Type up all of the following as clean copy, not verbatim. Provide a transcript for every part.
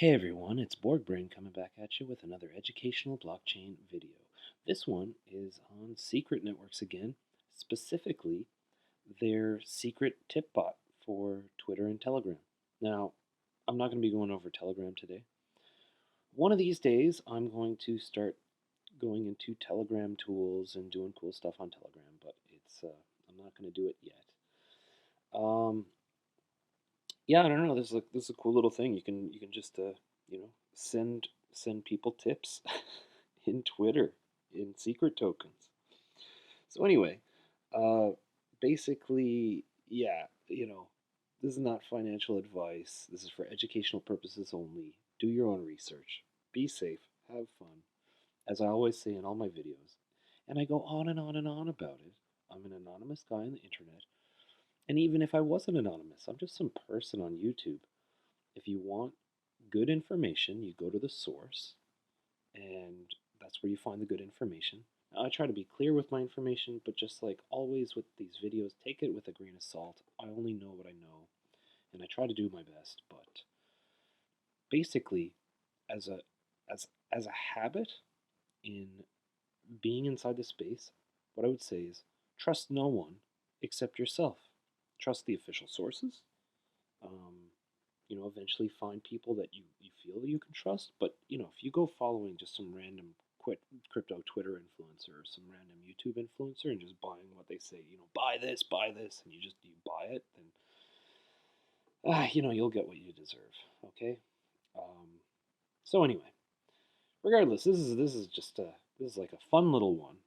Hey everyone, it's Borg Brain coming back at you with another educational blockchain video. This one is on secret networks again, specifically their secret TipBot for Twitter and Telegram. Now, I'm not going to be going over Telegram today. One of these days, I'm going to start going into Telegram tools and doing cool stuff on Telegram, but I'm not going to do it yet. Um, yeah, I don't know. This is a cool little thing. You can just send people tips in Twitter in secret tokens. So anyway, uh, basically, yeah, this is not financial advice. This is for educational purposes only. Do your own research. Be safe. Have fun. As I always say in all my videos, and I go on and on and on about it. I'm an anonymous guy on the internet, and even if I wasn't anonymous, I'm just some person on YouTube. If you want good information, you go to the source, and that's where you find the good information. Now, I try to be clear with my information, but just like always with these videos, take it with a grain of salt. I only know what I know, and I try to do my best. But basically, as a as a habit in being inside the space, what I would say is trust no one except yourself. Trust the official sources. Um, eventually find people that you feel you can trust. But, if you go following just some random crypto Twitter influencer or some random YouTube influencer and just buying what they say, buy this, and you buy it, then, you'll get what you deserve. Okay. Um, so anyway, regardless, this is just this is like a fun little one,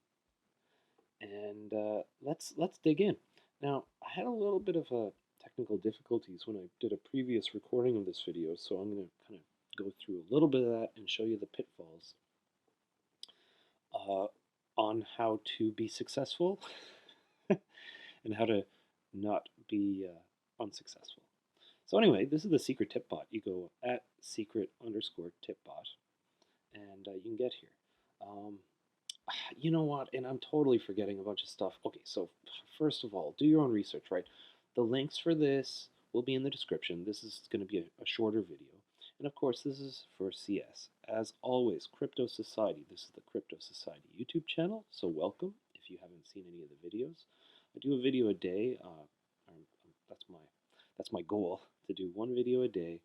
and let's dig in. Now, I had a little bit of technical difficulties when I did a previous recording of this video, so I'm going to kind of go through a little bit of that and show you the pitfalls uh, on how to be successful and how to not be unsuccessful. So anyway, this is the Secret TipBot. You go at secret underscore TipBot, and you can get here. Um, you know what? And I'm totally forgetting a bunch of stuff. Okay, so first of all, do your own research, right? The links for this will be in the description. This is going to be a shorter video. And of course, this is for CS. As always, Crypto Society. This is the Crypto Society YouTube channel, so welcome if you haven't seen any of the videos. I do a video a day. That's my goal, to do one video a day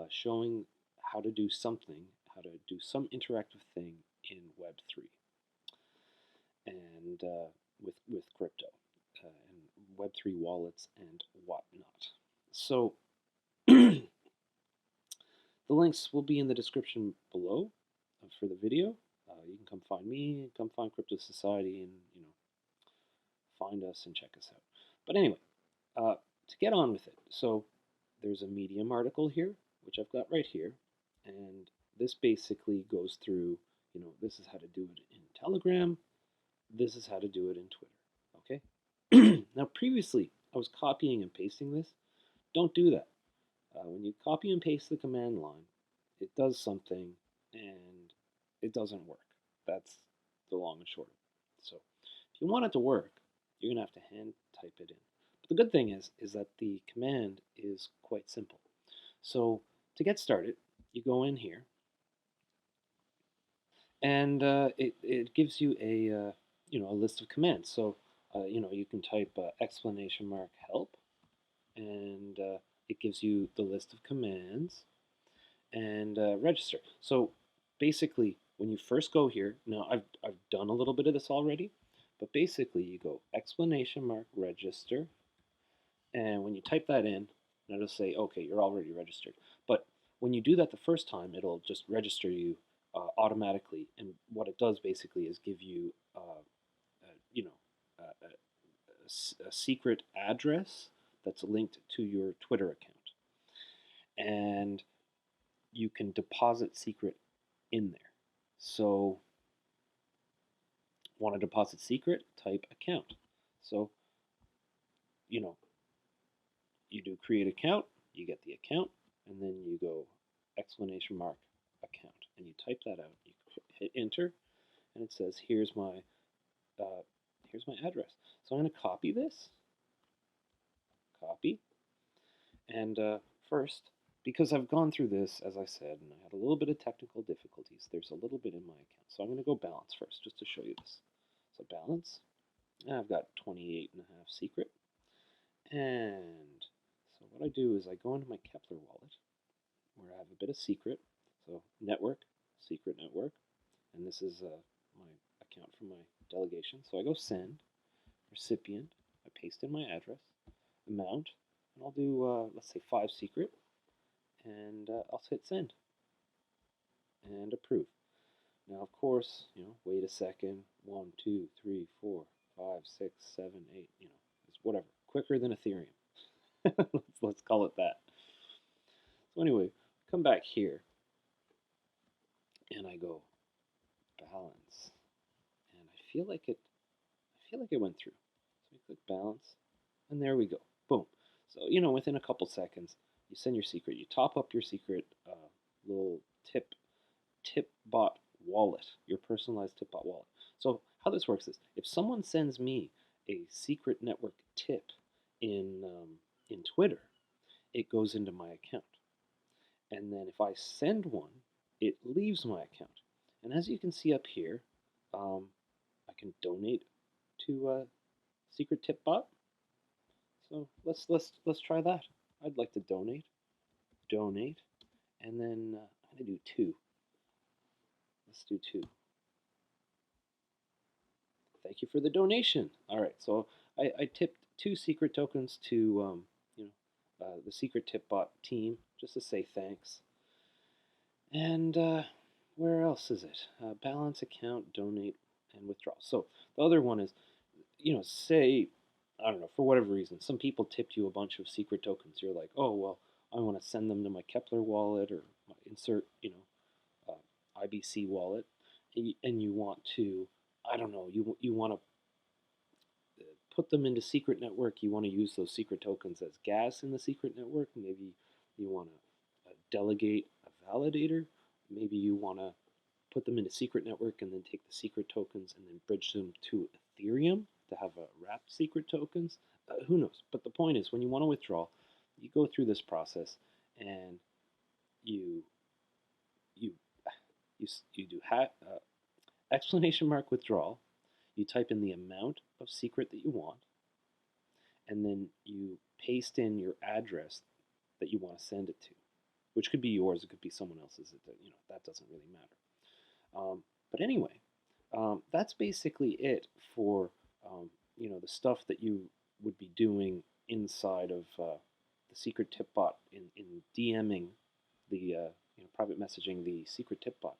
showing how to do something, how to do some interactive thing in Web3 and with crypto and Web3 wallets and whatnot. So the links will be in the description below for the video. You can come find me, come find Crypto Society, and find us and check us out. But anyway, to get on with it, so there's a Medium article here, which I've got right here, and this basically goes through, this is how to do it in Telegram, this is how to do it in Twitter, okay? Now, previously, I was copying and pasting this. Don't do that. When you copy and paste the command line, it does something, and it doesn't work. That's the long and short of it. So, if you want it to work, you're going to have to hand type it in. But the good thing is that the command is quite simple. So, to get started, you go in here, and it gives you a list of commands. So you can type exclamation mark help, and it gives you the list of commands and register. So basically, when you first go here, now I've done a little bit of this already, but basically you go exclamation mark register, and when you type that in, it'll say, okay, you're already registered. But when you do that the first time, it'll just register you automatically. And what it does basically is give you, a secret address that's linked to your Twitter account. And you can deposit secret in there. So, want to deposit secret? Type account. So, you know, you do create account, you get the account, and then you go exclamation mark account, and you type that out. You hit enter, and it says uh, here's my address. So I'm going to copy this, copy, and first because I've gone through this, as I said, and I had a little bit of technical difficulties, there's a little bit in my account. So I'm going to go balance first, just to show you this. So balance, and I've got 28.5 secret. And so what I do is I go into my Kepler wallet, where I have a bit of secret. So network, secret network, and this is my account for my delegation. So I go send, recipient, I paste in my address, amount, and I'll do, let's say 5 secret, and I'll hit send and approve. Now, of course, wait a second, 1, 2, 3, 4, 5, 6, 7, 8, it's whatever, quicker than Ethereum. let's call it that. So anyway, come back here, and I go balance, and I feel like it went through. So we click balance, and there we go. Boom. So within a couple seconds, you send your secret. You top up your secret little TipBot wallet, your personalized TipBot wallet. So how this works is, if someone sends me a secret network tip in Twitter, it goes into my account. And then if I send one, it leaves my account. And as you can see up here, I can donate to Secret TipBot. So let's try that. I'd like to donate, and then I'm gonna do 2. Let's do 2. Thank you for the donation. All right, so I tipped 2 secret tokens to the Secret TipBot team just to say thanks. And where else is it? Balance account, donate, and withdraw. So the other one is, say, I don't know, for whatever reason, some people tipped you a bunch of secret tokens. You're like, oh, well, I want to send them to my Kepler wallet or my insert, IBC wallet, and you want to, I don't know, you want to put them into secret network. You want to use those secret tokens as gas in the secret network. Maybe you want to delegate a validator. Maybe you want to put them into secret network and then take the secret tokens and then bridge them to Ethereum to have wrapped secret tokens. Who knows? But the point is, when you want to withdraw, you go through this process and you you you do exclamation mark withdrawal. You type in the amount of secret that you want, and then you paste in your address that you want to send it to, which could be yours, it could be someone else's. That doesn't really matter. But anyway, that's basically it for the stuff that you would be doing inside of the Secret TipBot in DMing the private messaging the Secret TipBot.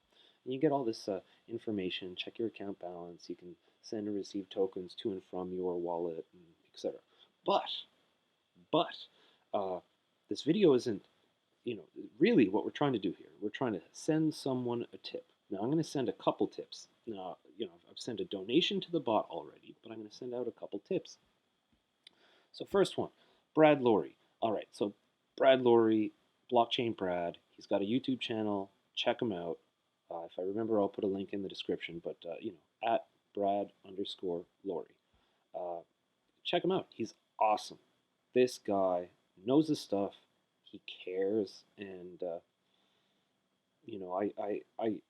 And you get all this information. Check your account balance. You can send and receive tokens to and from your wallet, and etc. But this video isn't really what we're trying to do here. We're trying to send someone a tip. Now I'm going to send a couple tips. Now I've sent a donation to the bot already, but I'm going to send out a couple tips. So first one, Brad Laurie. All right, so Brad Laurie, Blockchain Brad. He's got a YouTube channel. Check him out. If I remember, I'll put a link in the description. But at Brad_Laurie. Check him out. He's awesome. This guy knows his stuff. He cares, and I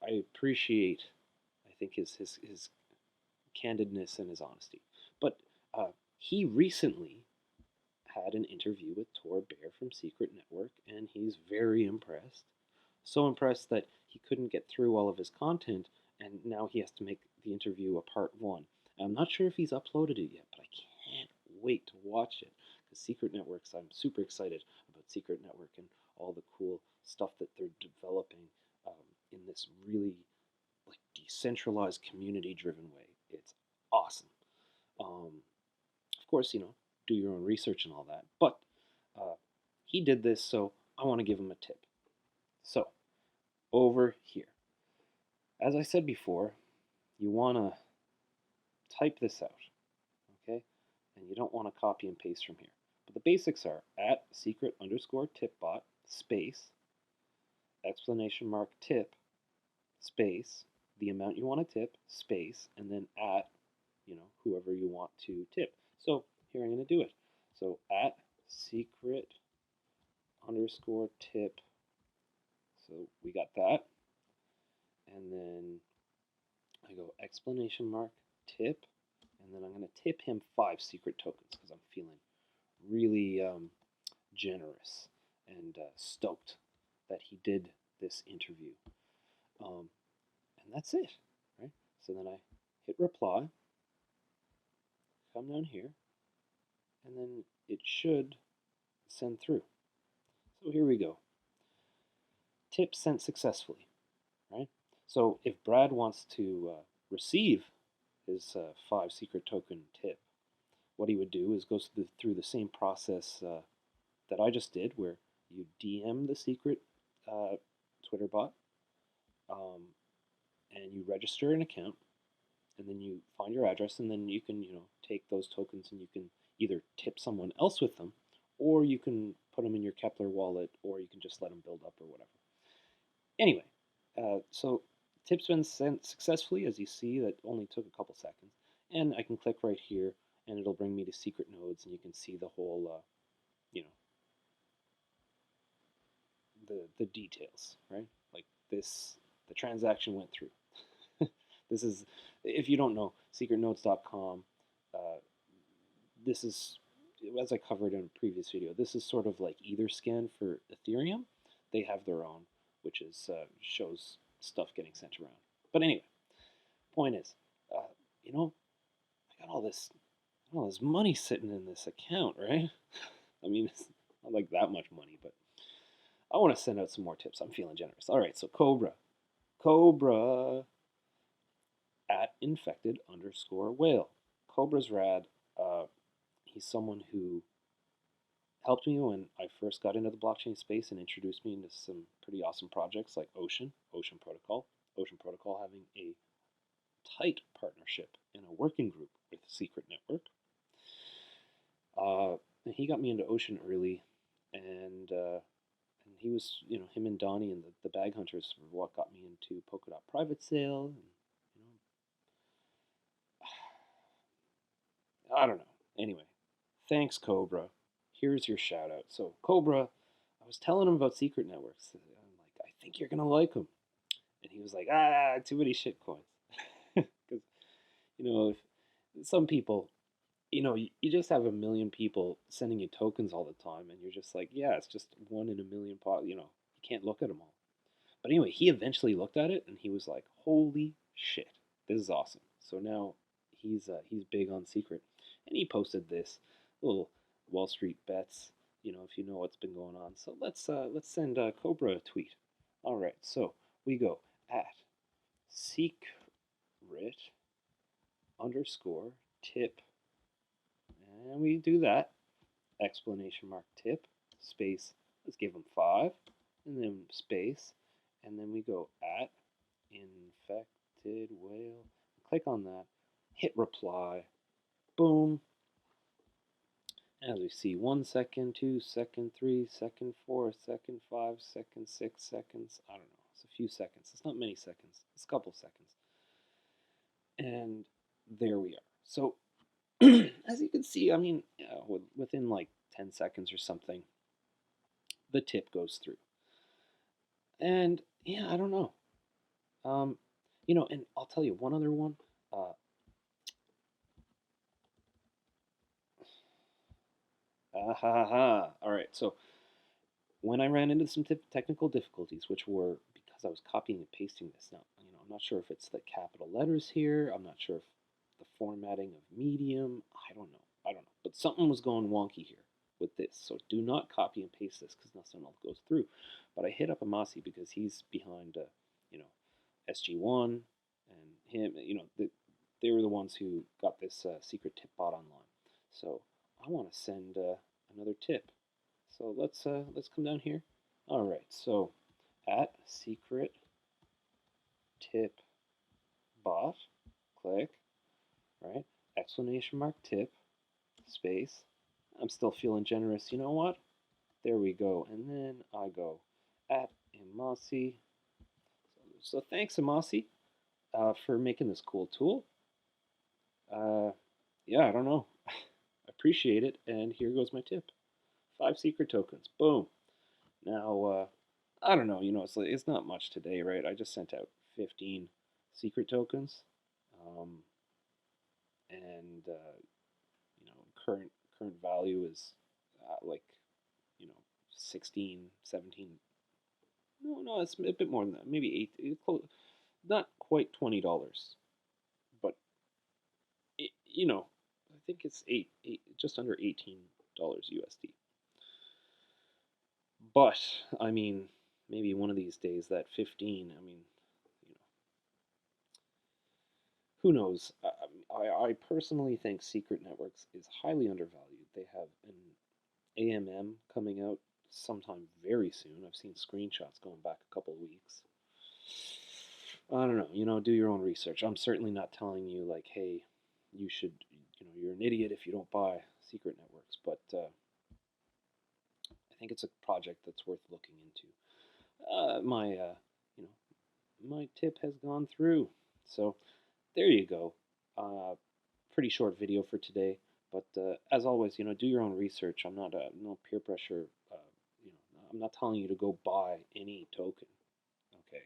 appreciate, I think, his candidness and his honesty. But he recently had an interview with Tor Bear from Secret Network, and he's very impressed. So impressed that he couldn't get through all of his content, and now he has to make the interview a part 1. I'm not sure if he's uploaded it yet, but I can't wait to watch it. Because Secret Networks, I'm super excited about Secret Network and all the cool stuff that they're developing in this really decentralized, community-driven way. It's awesome. Of course, do your own research and all that. But he did this, so I want to give him a tip. So, over here. As I said before, you want to type this out, okay? And you don't want to copy and paste from here. But the basics are at secret_TipBot space exclamation mark tip space the amount you want to tip space and then at whoever you want to tip. So here I'm going to do it. So at secret underscore tip. So we got that. And then I go explanation mark tip. And then I'm going to tip him 5 secret tokens because I'm feeling really generous and stoked that he did this interview. And that's it, right? So then I hit reply, come down here, and then it should send through. So here we go. Tip sent successfully, right? So if Brad wants to receive his 5 secret token tip, what he would do is go through the same process that I just did, where you DM the secret Twitter bot, and you register an account, and then you find your address, and then you can take those tokens and you can either tip someone else with them, or you can put them in your Kepler wallet, or you can just let them build up or whatever. Anyway, so tip's been sent successfully. As you see, that only took a couple seconds, and I can click right here and it'll bring me to secret nodes, and you can see the whole the details, right? Like this, the transaction went through. This is, if you don't know, secretnodes.com. Uh, this is, as I covered in a previous video, this is sort of like Etherscan for Ethereum. They have their own, which is shows stuff getting sent around. But anyway, point is, I got all this money sitting in this account, right? I mean, it's not like that much money, but I want to send out some more tips. I'm feeling generous. All right, so Cobra at infected underscore whale. Cobra's rad. He's someone who helped me when I first got into the blockchain space and introduced me into some pretty awesome projects like Ocean Protocol. Ocean Protocol having a tight partnership in a working group with Secret Network. And he got me into Ocean early, and he was, him and Donnie and the Bag Hunters were what got me into Polkadot Private Sale. And, I don't know. Anyway, thanks, Cobra. Here's your shout out. So, Cobra, I was telling him about Secret Networks. I'm like, I think you're going to like them. And he was like, too many shit coins. Because, if some people, you just have a million people sending you tokens all the time, and you're just like, yeah, it's just one in a million you can't look at them all. But anyway, he eventually looked at it, and he was like, holy shit, this is awesome. So now he's big on Secret, and he posted this little Wall Street bets, if you know what's been going on. So let's send Cobra a tweet. All right, so we go at secret underscore tip, and we do that, explanation mark tip, space, let's give them 5, and then space, and then we go at infected whale, click on that, hit reply, boom. As we see, 1 second, 2 second, 3 second, 4 second, 5 second, 6 seconds, I don't know, it's a few seconds, it's not many seconds, it's a couple seconds. And there we are. So as you can see, I mean, within like 10 seconds or something, the tip goes through. And yeah, I don't know. And I'll tell you one other one. All right, so when I ran into some technical difficulties, which were because I was copying and pasting this. Now, I'm not sure if it's the capital letters here. I'm not sure if the formatting of Medium. I don't know. But something was going wonky here with this. So do not copy and paste this because nothing else goes through. But I hit up Amasi because he's behind, SG1 and him. They were the ones who got this secret tip bot online. So I want to send another tip. So let's come down here. All right, so at secret tip bot, click, right? Explanation mark tip, space. I'm still feeling generous. You know what? There we go. And then I go at Amasi. So thanks, Amasi, for making this cool tool. Yeah, I don't know. I appreciate it. And here goes my tip. 5 secret tokens. Boom. Now, I don't know. It's not much today, right? I just sent out 15 secret tokens, um, and current value is like you know 16, 17. No, it's a bit more than that. Maybe not quite $20, but I think it's just under $18 USD. But I mean, maybe one of these days that 15. I mean, you know, who knows? I personally think Secret Networks is highly undervalued. They have an AMM coming out sometime very soon. I've seen screenshots going back a couple of weeks. I don't know. Do your own research. I'm certainly not telling you like, hey, you should. You're an idiot if you don't buy Secret Networks. But I think it's a project that's worth looking into. You know, my tip has gone through. So there you go. Pretty short video for today. But as always, do your own research. I'm not no peer pressure. I'm not telling you to go buy any token. Okay,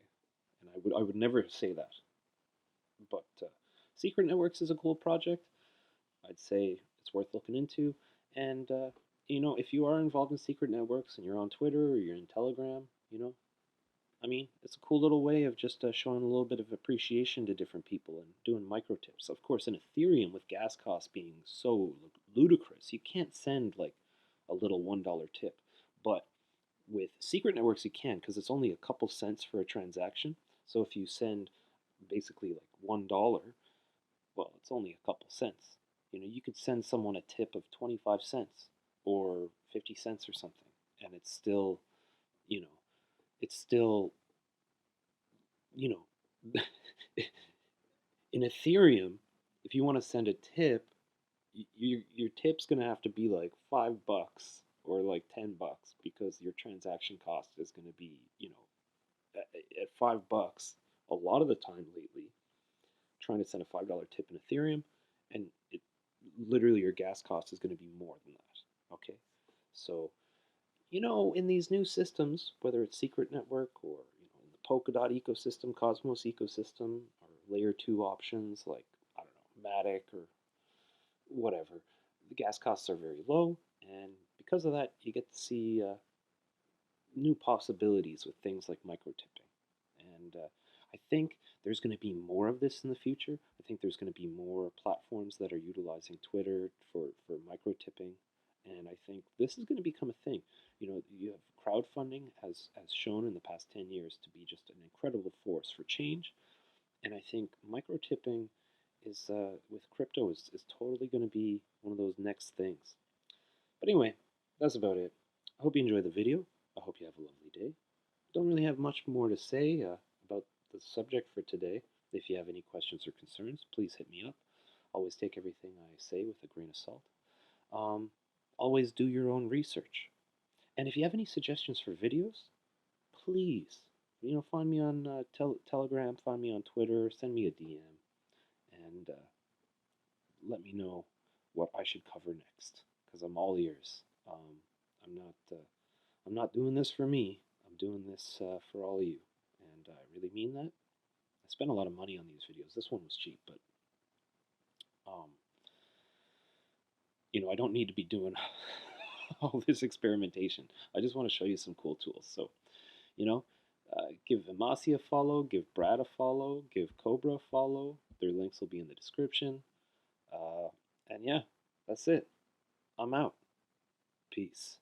and I would never say that. But Secret Networks is a cool project. I'd say it's worth looking into. And if you are involved in Secret Networks and you're on Twitter or you're in Telegram, I mean, it's a cool little way of just showing a little bit of appreciation to different people and doing micro tips. Of course, in Ethereum, with gas costs being so ludicrous, you can't send like a little $1 tip. But with Secret Networks, you can because it's only a couple cents for a transaction. So if you send basically like $1, well, it's only a couple cents. You could send someone a tip of 25 cents or 50 cents or something, and you know, it's still, you know, in Ethereum, if you want to send a tip, your tip's gonna have to be like $5 or like $10 because your transaction cost is gonna be, at $5 a lot of the time lately. Trying to send a $5 tip in Ethereum, and it literally your gas cost is going to be more than that. Okay, so in these new systems, whether it's Secret Network or in the Polkadot ecosystem, Cosmos ecosystem, or layer two options like I don't know Matic or whatever, the gas costs are very low, and because of that, you get to see new possibilities with things like micro tipping. And I think there's going to be more of this in the future. I think there's going to be more platforms that are utilizing Twitter for micro tipping. And I think this is going to become a thing. You have crowdfunding has shown in the past 10 years to be just an incredible force for change. And I think micro tipping is with crypto is totally going to be one of those next things. But anyway, that's about it. I hope you enjoyed the video. I hope you have a lovely day. Don't really have much more to say about the subject for today. If you have any questions or concerns, please hit me up. Always take everything I say with a grain of salt. Um, Always do your own research. And if you have any suggestions for videos, please, find me on Telegram, find me on Twitter, send me a DM, and let me know what I should cover next. Because I'm all ears. I'm not. I'm not doing this for me. I'm doing this for all of you, and I really mean that. I spent a lot of money on these videos. This one was cheap, but um, I don't need to be doing all this experimentation. I just want to show you some cool tools. So, you know, give Vimasi a follow, give Brad a follow, give Cobra a follow. Their links will be in the description. And yeah, that's it. I'm out. Peace.